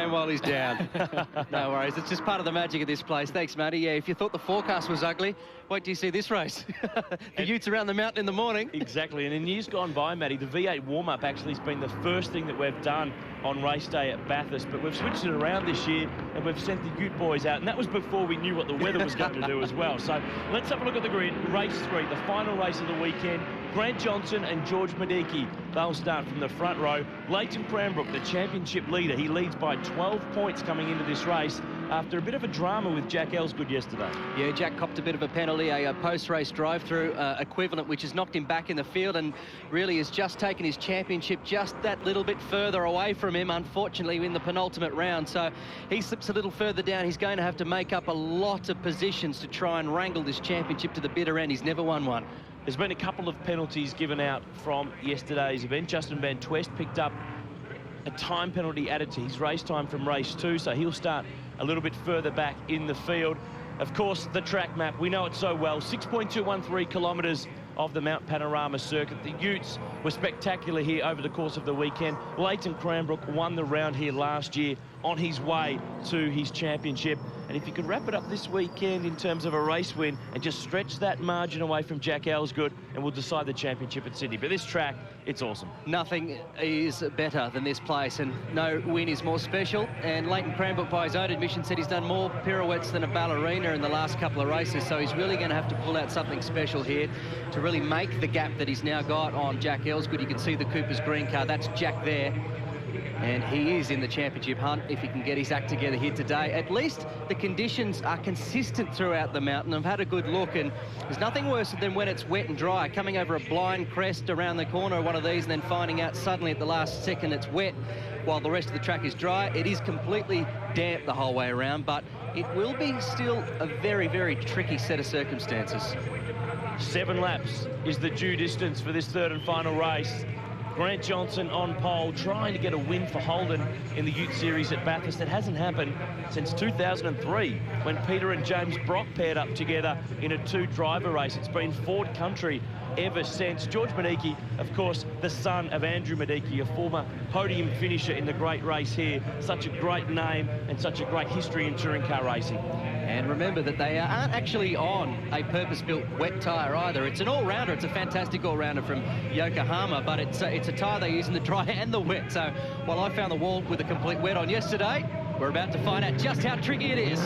game while he's down. No worries. It's just part of the magic of this place. Thanks, Matty. Yeah, if you thought the forecast was ugly, wait till you see this race. The Utes around the mountain in the morning. Exactly. And in years gone by, Matty, the V8 warm-up actually has been the first thing that we've done on race day at Bathurst, but we've switched it around this year and we've sent the Ute boys out, and that was before we knew what the weather was going to do as well. So let's have a look at the grid. Race 3, the final race of the weekend. Grant Johnson and George Madiki, they'll start from the front row. Leighton Cranbrook, the championship leader, he leads by 12 points coming into this race after a bit of a drama with Jack Elsgood yesterday. Yeah, Jack copped a bit of a penalty, a post-race drive-through equivalent, which has knocked him back in the field and really has just taken his championship just that little bit further away from him, unfortunately, in the penultimate round. So he slips a little further down. He's going to have to make up a lot of positions to try and wrangle this championship to the bitter end. He's never won one. There's been a couple of penalties given out from yesterday's event. Justin Van Twest picked up a time penalty added to his race time from race 2, so he'll start a little bit further back in the field. Of course, the track map, we know it so well. 6.213 kilometres of the Mount Panorama circuit. The Utes were spectacular here over the course of the weekend. Leighton Cranbrook won the round here last year on his way to his championship. And if you could wrap it up this weekend in terms of a race win and just stretch that margin away from Jack Elsgood, and we'll decide the championship at Sydney. But this track, it's awesome. Nothing is better than this place, and no win is more special. And Leighton Cranbrook, by his own admission, said he's done more pirouettes than a ballerina in the last couple of races, so he's really going to have to pull out something special here to really make the gap that he's now got on Jack Elsgood. You can see the Cooper's green car. That's Jack there. And he is in the championship hunt if he can get his act together here today. At least the conditions are consistent throughout the mountain. I've had a good look, and there's nothing worse than when it's wet and dry. Coming over a blind crest around the corner of one of these and then finding out suddenly at the last second it's wet while the rest of the track is dry. It is completely damp the whole way around, but it will be still a very, very tricky set of circumstances. 7 laps is the due distance for this third and final race. Grant Johnson on pole, trying to get a win for Holden in the Ute Series at Bathurst. That hasn't happened since 2003, when Peter and James Brock paired up together in a 2-driver race. It's been Ford Country ever since. George Madiki, of course, the son of Andrew Madiki, a former podium finisher in the great race here. Such a great name and such a great history in touring car racing. And remember that they aren't actually on a purpose-built wet tyre either. It's an all-rounder. It's a fantastic all-rounder from Yokohama, but it's a tyre they use in the dry and the wet. So while I found the wall with a complete wet on yesterday, we're about to find out just how tricky it is.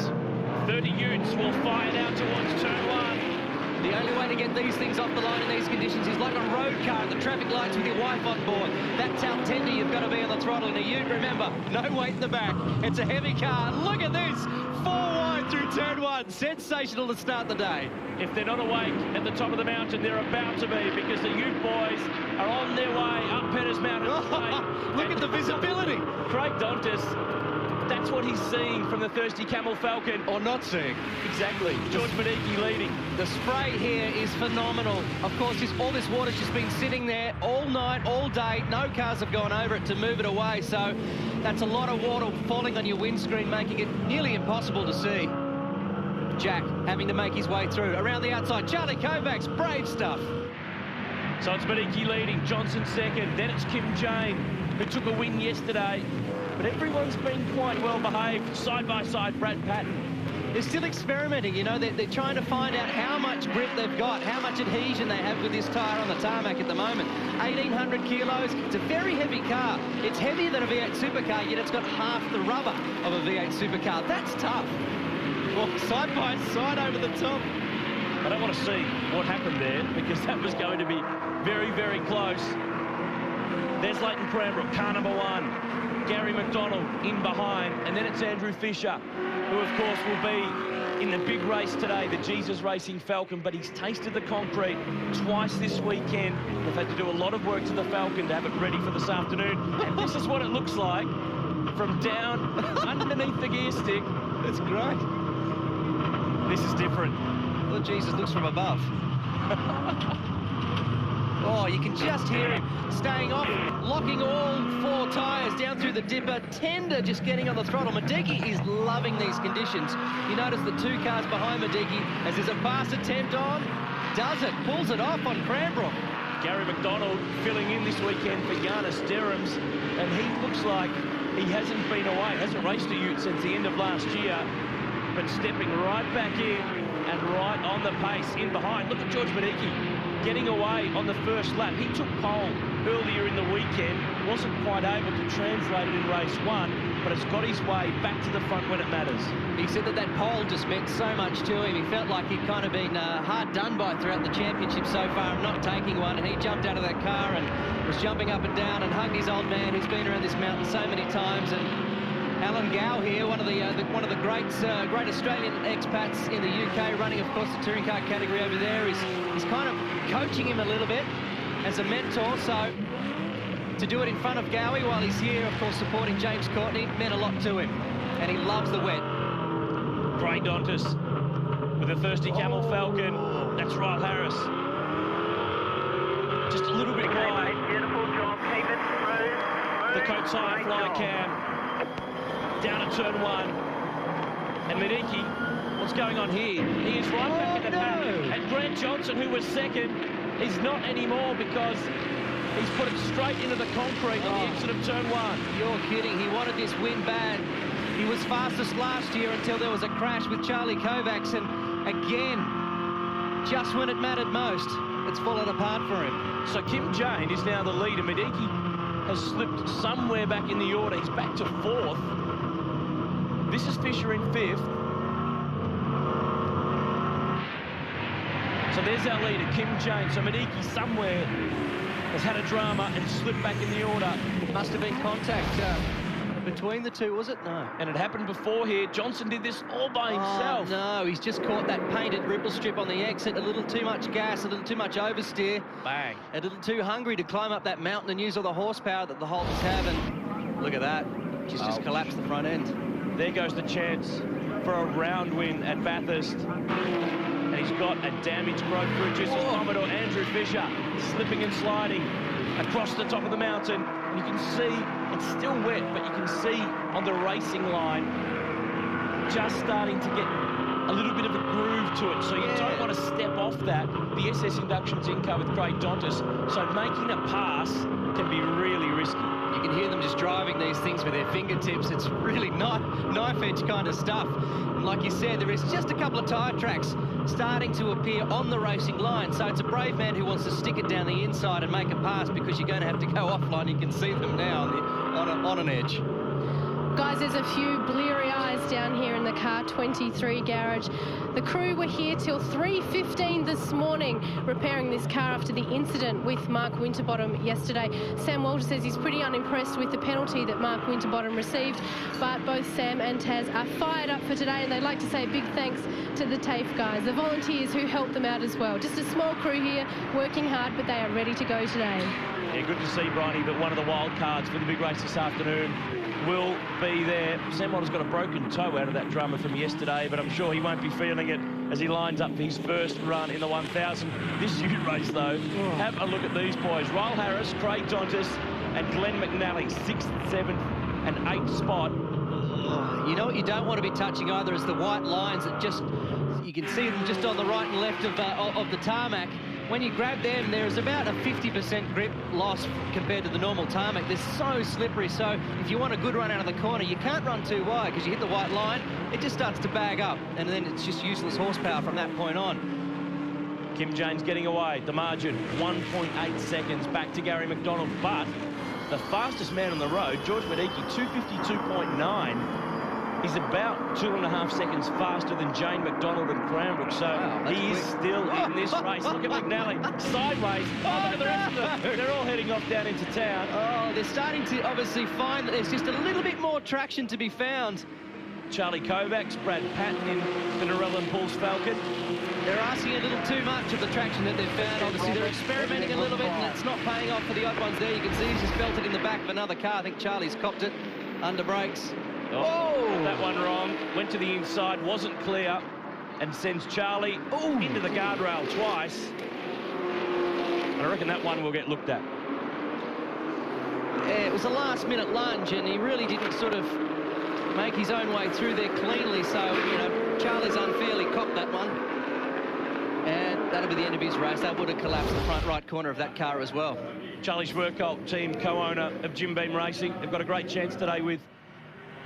30 Utes will fire down towards turn 1. The only way to get these things off the line in these conditions is like a road car at the traffic lights with your wife on board. That's how tender you've got to be on the throttle. In a Ute, remember, no weight in the back. It's a heavy car. Look at this. 4 wide through turn 1. Sensational to start the day. If they're not awake at the top of the mountain, they're about to be, because the Ute boys are on their way up Petters Mountain. Look at the visibility. Craig Dontis, that's what he's seeing from the Thirsty Camel Falcon. Or not seeing. Exactly. George Madiki leading. The spray here is phenomenal. Of course, all this water's just been sitting there all night, all day. No cars have gone over it to move it away. So that's a lot of water falling on your windscreen, making it nearly impossible to see. Jack having to make his way through. Around the outside, Charlie Kovacs, brave stuff. So it's Madiki leading, Johnson second, then it's Kim Jane, who took a win yesterday. But everyone's been quite well behaved. Side by side, Brad Patton. They're still experimenting, you know. They're trying to find out how much grip they've got, how much adhesion they have with this tyre on the tarmac at the moment. 1,800 kilos. It's a very heavy car. It's heavier than a V8 supercar, yet it's got half the rubber of a V8 supercar. That's tough. Well, side by side over the top. I don't want to see what happened there, because that was going to be very, very close. There's Leighton Cranbrook, car number 1. Gary McDonald in behind, and then it's Andrew Fisher, who of course will be in the big race today, the Jesus Racing Falcon, but he's tasted the concrete twice this weekend. They've had to do a lot of work to the Falcon to have it ready for this afternoon, and this is what it looks like from down underneath the gear stick. It's great. This is different. Well, Jesus looks from above. Oh, you can just hear him staying off, locking all 4 tyres down through the dipper. Tender just getting on the throttle. Madiki is loving these conditions. You notice the 2 cars behind Madiki as there's a pass attempt on. Does it, pulls it off on Cranbrook. Gary McDonald filling in this weekend for Giannis Derhams, and he looks like he hasn't been away, hasn't raced a Ute since the end of last year, but stepping right back in and right on the pace in behind. Look at George Madiki getting away on the first lap. He took pole earlier in the weekend, wasn't quite able to translate it in race 1, but has got his way back to the front when it matters. He said that pole just meant so much to him. He felt like he'd kind of been hard done by throughout the championship so far and not taking one, and he jumped out of that car and was jumping up and down and hugged his old man who's been around this mountain so many times. And Alan Gow here, one of the great Australian expats in the UK, running, of course, the touring car category over there, is kind of coaching him a little bit as a mentor. So to do it in front of Gowie while he's here, of course, supporting James Courtney, meant a lot to him, and he loves the wet. Craig Dontis with a thirsty Camel Falcon. That's Ryle Harris. Just a little bit wide. Beautiful job, keep it smooth. The Coates High fly cam. Down at turn 1. And Madiki, what's going on here? He is right back in the pack. And Grant Johnson, who was second, is not anymore because he's put it straight into the concrete on the exit of turn 1. You're kidding. He wanted this win bad. He was fastest last year until there was a crash with Charlie Kovacs, and again, just when it mattered most, it's fallen apart for him. So Kim Jane is now the leader. Madiki has slipped somewhere back in the order. He's back to 4th. This is Fisher in 5th. So there's our leader, Kim Jane. So Madiki somewhere has had a drama and slipped back in the order. Must have been contact between the two, was it? No. And it happened before here. Johnson did this all by himself. Oh, no, he's just caught that painted ripple strip on the exit. A little too much gas, a little too much oversteer. Bang. A little too hungry to climb up that mountain and use all the horsepower that the Holtons have. And look at that. She's just collapsed the front end. There goes the chance for a round win at Bathurst. And he's got a damaged Grove Crew Juices Commodore Andrew Fisher slipping and sliding across the top of the mountain. And you can see it's still wet, but you can see on the racing line just starting to get a little bit of a groove to it. So you don't want to step off that. The SS Induction's in car with Craig Dontis, so making a pass can be really risky. You can hear them just driving these things with their fingertips. It's really knife-edge kind of stuff. And like you said, there is just a couple of tyre tracks starting to appear on the racing line. So it's a brave man who wants to stick it down the inside and make a pass, because you're going to have to go offline. You can see them now on an edge. Guys, there's a few bleary eyes down here in the car 23 garage. The crew were here till 3:15 this morning repairing this car after the incident with Mark Winterbottom yesterday. Sam Walter says he's pretty unimpressed with the penalty that Mark Winterbottom received, but both Sam and Taz are fired up for today, and they'd like to say a big thanks to the TAFE guys, the volunteers who helped them out as well. Just a small crew here working hard, but they are ready to go today. Yeah, good to see, Bryony, that one of the wild cards for the big race this afternoon will be there. Sam Walter's got a broken toe out of that drama from yesterday, but I'm sure he won't be feeling it as he lines up for his first run in the 1000. This Ute race, though, have a look at these boys. Ryle Harris, Craig Dontis, and Glenn McNally, 6th, 7th, and 8th spot. You know what you don't want to be touching either is the white lines that just, you can see them just on the right and left of the tarmac. When you grab them, there is about a 50% grip loss compared to the normal tarmac. They're so slippery, so if you want a good run out of the corner, you can't run too wide, because you hit the white line, it just starts to bag up, and then it's just useless horsepower from that point on. Kim Jane's getting away. The margin, 1.8 seconds back to Gary McDonald, but the fastest man on the road, George Madiki, 252.9. He's about 2.5 seconds faster than Jane McDonald and Cranbrook, so he is still in this race. Look at McNally, sideways. Oh, look at the rest of them. They're all heading off down into town. Oh, they're starting to obviously find that there's just a little bit more traction to be found. Charlie Kovacs, Brad Patton in the Narellan Pools Falcon. They're asking a little too much of the traction that they've found. Obviously, they're experimenting a little bit, and it's not paying off for the odd ones there. You can see he's just belted in the back of another car. I think Charlie's copped it under brakes. Oh, that one wrong. Went to the inside, wasn't clear, and sends Charlie into the guardrail twice. And I reckon that one will get looked at. Yeah, it was a last-minute lunge, and he really didn't sort of make his own way through there cleanly. So, you know, Charlie's unfairly copped that one. And that'll be the end of his race. That would have collapsed the front right corner of that car as well. Charlie Schwerkolt, team co-owner of Jim Beam Racing. They've got a great chance today with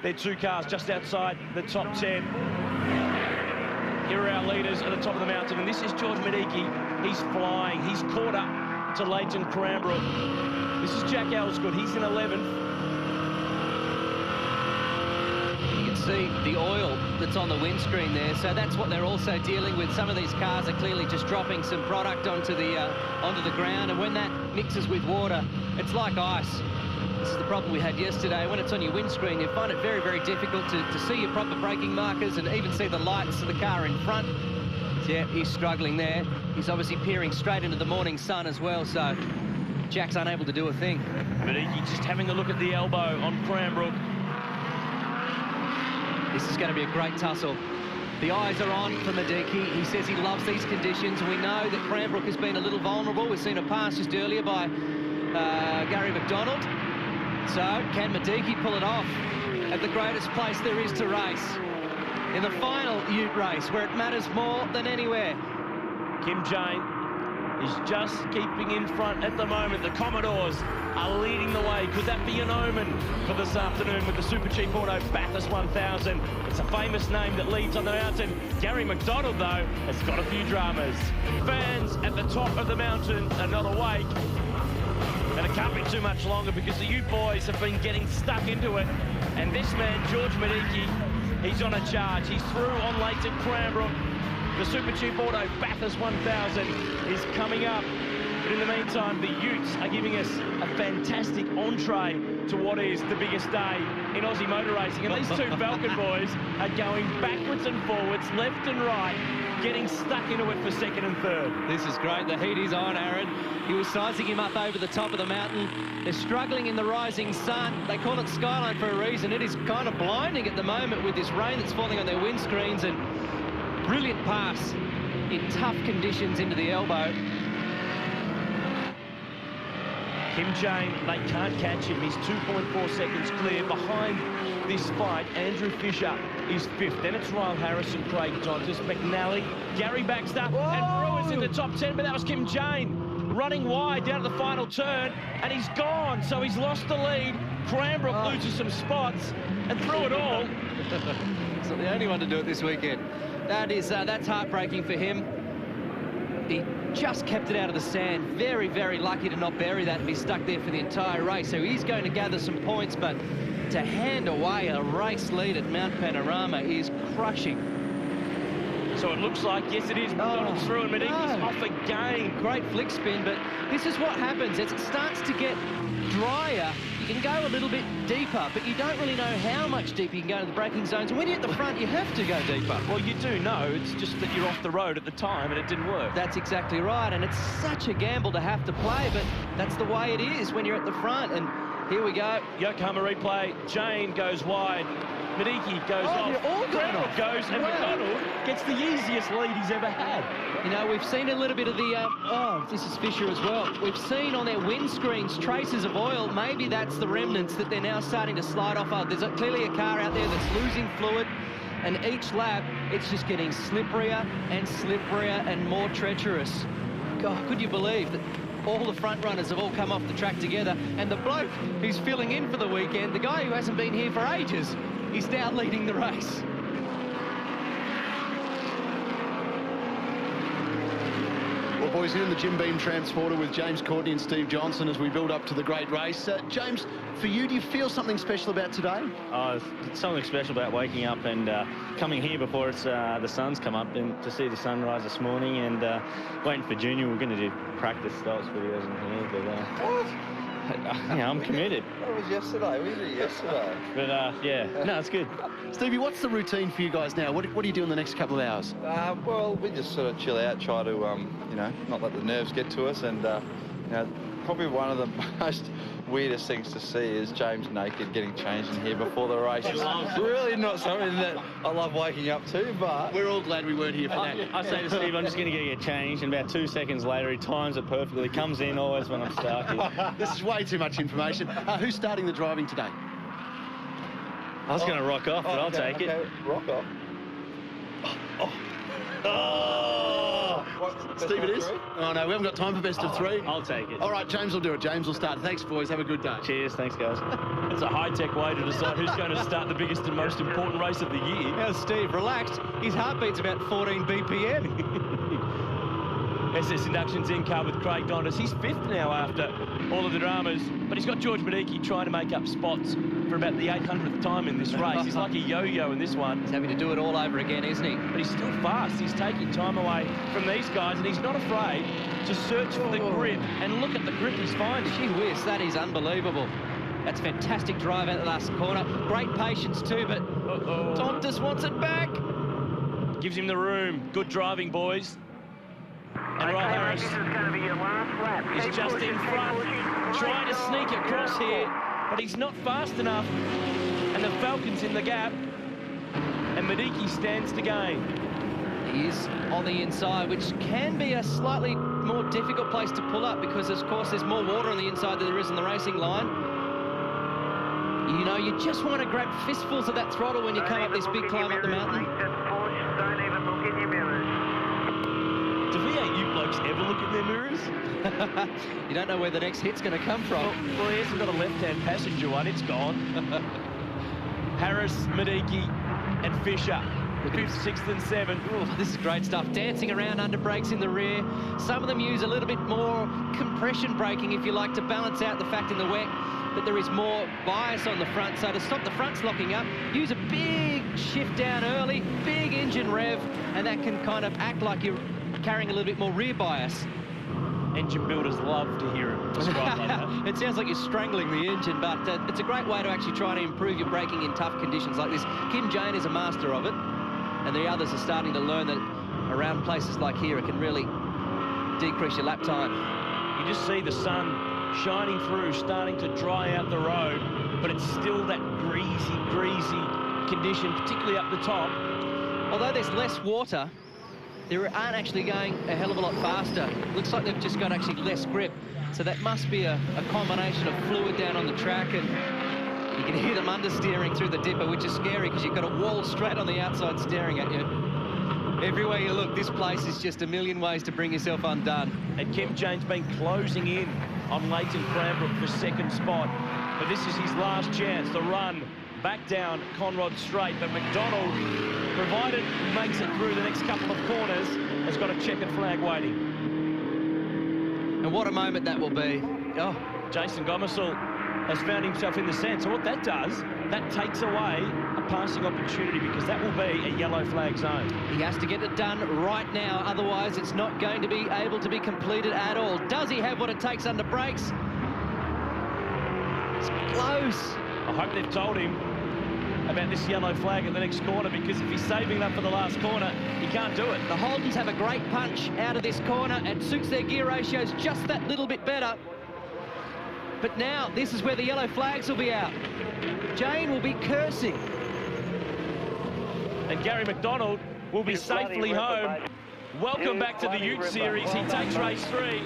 their 2 cars just outside the top 10. Here are our leaders at the top of the mountain, and this is George Mediki. He's flying. He's caught up to Leighton Cranbrook. This is Jack Ellsgood. He's in 11th. See the oil that's on the windscreen there, so that's what they're also dealing with. Some of these cars are clearly just dropping some product onto the ground, and when that mixes with water, it's like ice. This is the problem we had yesterday. When it's on your windscreen, you find it very, very difficult to see your proper braking markers and even see the lights of the car in front. So, yeah, he's struggling there. He's obviously peering straight into the morning sun as well, so Jack's unable to do a thing. Mediki just having a look at the elbow on Cranbrook. This is going to be a great tussle. The eyes are on for Mediki. He says he loves these conditions. We know that Cranbrook has been a little vulnerable. We've seen a pass just earlier by Gary McDonald. So, can Mediki pull it off at the greatest place there is to race? In the final Ute race, where it matters more than anywhere. Kim Jane is just keeping in front at the moment. The Commodores are leading the way. Could that be an omen for this afternoon with the Super Cheap Auto Bathurst 1000? It's a famous name that leads on the mountain. Gary McDonald, though, has got a few dramas. Fans at the top of the mountain are not awake. And it can't be too much longer because the Ute boys have been getting stuck into it. And this man, George Mediki, he's on a charge. He's through on Leighton Cranbrook. The Super Cheap Auto Bathurst 1000 is coming up. But in the meantime, the Utes are giving us a fantastic entree to what is the biggest day in Aussie motor racing. And these 2 Falcon boys are going backwards and forwards, left and right, getting stuck into it for 2nd and 3rd. This is great. The heat is on, Aaron. He was sizing him up over the top of the mountain. They're struggling in the rising sun. They call it skyline for a reason. It is kind of blinding at the moment with this rain that's falling on their windscreens, and brilliant pass in tough conditions into the elbow. Kim Jane, they can't catch him. He's 2.4 seconds clear. Behind this fight, Andrew Fisher is 5th. Then it's Ryle Harrison, Craig Tontis, McNally, Gary Baxter, and Brewer's in the top 10, but that was Kim Jane running wide down to the final turn, and he's gone, so he's lost the lead. Cranbrook loses some spots, and through it all... He's not the only one to do it this weekend. That's heartbreaking for him. He just kept it out of the sand. Very, very lucky to not bury that and be stuck there for the entire race. So he's going to gather some points, but to hand away a race lead at Mount Panorama is crushing. So it looks like, yes, it is. McDonald's through, and Mediki's off again. Great flick spin, but this is what happens. As it starts to get drier, you can go a little bit deeper, but you don't really know how much deeper you can go into the braking zones. And when you're at the front, you have to go deeper. Well, you do know. It's just that you're off the road at the time, and it didn't work. That's exactly right, and it's such a gamble to have to play, but that's the way it is when you're at the front. And here we go. Yokohama replay. Jane goes wide. Mediki goes off. Cranbrook goes, and McDonald gets the easiest lead he's ever had. You know, we've seen a little bit of the, this is Fisher as well. We've seen on their windscreens traces of oil. Maybe that's the remnants that they're now starting to slide off of. There's clearly a car out there that's losing fluid, and each lap, it's just getting slipperier and slipperier and more treacherous. God, could you believe that all the front runners have all come off the track together, and the bloke who's filling in for the weekend, the guy who hasn't been here for ages, he's now leading the race. Well, boys, here in the Jim Beam Transporter with James Courtney and Steve Johnson as we build up to the great race. James, for you, do you feel something special about today? It's something special about waking up and coming here before it's the sun's come up, and to see the sunrise this morning, and waiting for Junior. We're going to do practice starts videos in here, but What? yeah, I'm committed. That was yesterday. We did it yesterday. But yeah, no, it's good. Stevie, what's the routine for you guys now? What do you do in the next couple of hours? Well, we just sort of chill out, try to, you know, not let the nerves get to us. And, you know, probably one of the most weirdest things to see is James naked getting changed in here before the race. It's really not something that I love waking up to, but... We're all glad we weren't here for that. I say to Steve, I'm just going to get changed, and about 2 seconds later, he times it perfectly, comes in always when I'm starting. This is way too much information. Who's starting the driving today? I was going to rock off, but I'll take it. Rock off. Oh! Steve, it is? Oh, no, we haven't got time for best of three. I'll take it. All right, James will do it. James will start. Thanks, boys. Have a good day. Cheers. Thanks, guys. It's a high-tech way to decide who's going to start the biggest and most important race of the year. Now, Steve, relaxed. His heartbeat's about 14 BPM. SS Induction's in car with Craig Dondas. He's fifth now after all of the dramas, but he's got George Medicki trying to make up spots for about the 800th time in this race. He's like a yo-yo in this one. He's having to do it all over again, isn't he? But he's still fast. He's taking time away from these guys, and he's not afraid to search for the grip. And look at the grip he's finding. Gee whiz, that is unbelievable. That's fantastic drive out the last corner. Great patience too, but Dondas wants it back. Gives him the room. Good driving, boys. And Roll Harris is just in front, trying to sneak across here, but he's not fast enough. And the Falcon's in the gap, and Medicki stands to gain. He is on the inside, which can be a slightly more difficult place to pull up because, of course, there's more water on the inside than there is on the racing line. You know, you just want to grab fistfuls of that throttle when you come up this big climb up the mountain. Don't even look in your mirrors. Do V8 Ute blokes ever look in their mirrors? You don't know where the next hit's going to come from. Well, he hasn't got a left-hand passenger one. It's gone. Harris, Medicki, and Fisher. 5th, 6th and 7th. Ooh, this is great stuff. Dancing around under brakes in the rear. Some of them use a little bit more compression braking, if you like, to balance out the fact in the wet that there is more bias on the front. So to stop the fronts locking up, use a big shift down early, big engine rev, and that can kind of act like you're carrying a little bit more rear bias. Engine builders love to hear him described like that. It sounds like you're strangling the engine, but it's a great way to actually try to improve your braking in tough conditions like this. Kim Jane is a master of it, and the others are starting to learn that around places like here it can really decrease your lap time. You just see the sun shining through, starting to dry out the road, but it's still that greasy condition, particularly up the top. Although there's less water, they aren't actually going a hell of a lot faster. Looks like they've just got actually less grip. So that must be a combination of fluid down on the track, and you can hear them understeering through the dipper, which is scary because you've got a wall straight on the outside staring at you. Everywhere you look, this place is just a million ways to bring yourself undone. And Kim Jane's been closing in on Leighton Cranbrook for second spot. But this is his last chance. The run back down Conrod Straight. But McDonald, provided he makes it through the next couple of corners, has got a checkered flag waiting. And what a moment that will be. Oh, Jason Gomersall has found himself in the sand. So what that does, that takes away a passing opportunity because that will be a yellow flag zone. he has to get it done right now, otherwise it's not going to be able to be completed at all. Does he have what it takes under brakes? It's close. I hope they've told him about this yellow flag at the next corner, because if he's saving that for the last corner, he can't do it. The Holdens have a great punch out of this corner. It suits their gear ratios just that little bit better. But now, this is where the yellow flags will be out. Jane will be cursing. And Gary McDonald will be safely home. Welcome back to the Ute Series. He takes race 3.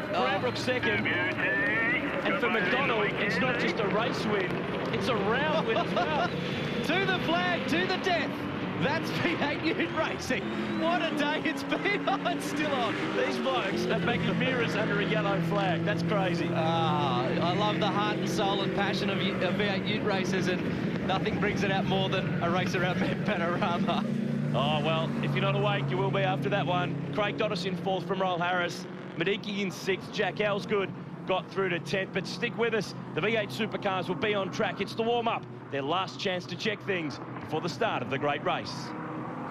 Cranbrook second. And for McDonald, it's not just a race win, it's a round win as well. To the flag, to the death. That's V8 Ute Racing. What a day it's been. Oh, it's still on. These blokes are making mirrors under a yellow flag. That's crazy. I love the heart and soul and passion of V8 Ute racers, and nothing brings it out more than a race around Met Panorama. Oh, well, if you're not awake, you will be after that one. Craig Dondas in 4th from Roll Harris. Medicki in 6th. Jack Elsgood got through to 10th, but stick with us. The V8 supercars will be on track. It's the warm-up, their last chance to check things before the start of the great race.